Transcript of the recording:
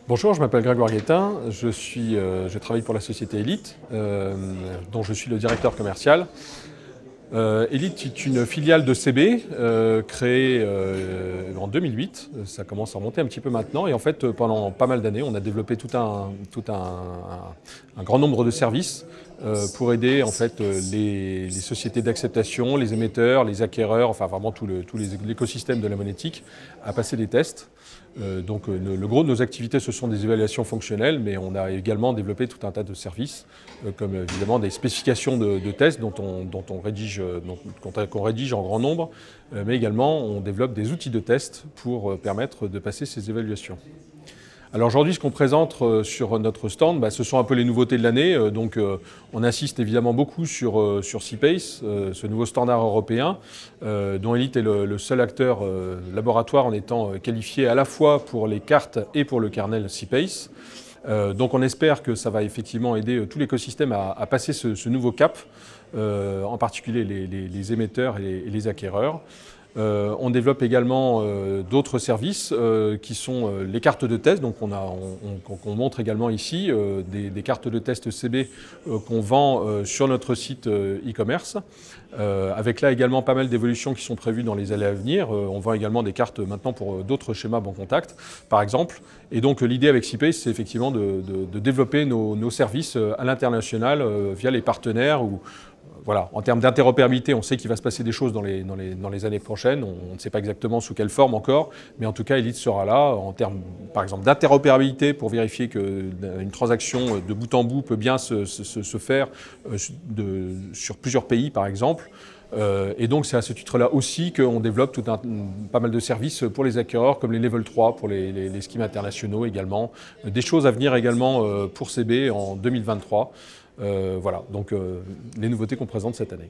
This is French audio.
Bonjour, je m'appelle Grégoire Guettin, je travaille pour la société Elite, dont je suis le directeur commercial. Elite est une filiale de CB créée en 2008, ça commence à remonter un petit peu maintenant, et en fait pendant pas mal d'années on a développé tout un grand nombre de services pour aider en fait les sociétés d'acceptation, les émetteurs, les acquéreurs, enfin vraiment tout l'écosystème de la monétique à passer des tests. Le gros de nos activités, ce sont des évaluations fonctionnelles, mais on a également développé tout un tas de services, comme évidemment des spécifications de tests qu'on rédige en grand nombre, mais également on développe des outils de test pour permettre de passer ces évaluations. Alors aujourd'hui, ce qu'on présente sur notre stand, ce sont un peu les nouveautés de l'année. On assiste évidemment beaucoup sur CPACE, ce nouveau standard européen, dont Elite est le seul acteur laboratoire en étant qualifié à la fois pour les cartes et pour le kernel CPACE. Donc on espère que ça va effectivement aider tout l'écosystème à passer ce nouveau cap, en particulier les émetteurs et les acquéreurs. On développe également d'autres services qui sont les cartes de test. Donc on montre également ici des cartes de test CB qu'on vend sur notre site e-commerce, avec là également pas mal d'évolutions qui sont prévues dans les années à venir. On vend également des cartes maintenant pour d'autres schémas Bon Contact, par exemple. Et donc l'idée avec CPACE, c'est effectivement de développer nos services à l'international via les partenaires. Voilà, en termes d'interopérabilité, on sait qu'il va se passer des choses dans les années prochaines. On ne sait pas exactement sous quelle forme encore, mais en tout cas, Elite sera là en termes, par exemple, d'interopérabilité pour vérifier qu'une transaction de bout en bout peut bien se faire sur plusieurs pays, par exemple. Et donc, c'est à ce titre-là aussi qu'on développe pas mal de services pour les acquéreurs, comme les Level 3, pour les schemes internationaux également. Des choses à venir également pour CB en 2023. Voilà, donc les nouveautés qu'on présente cette année.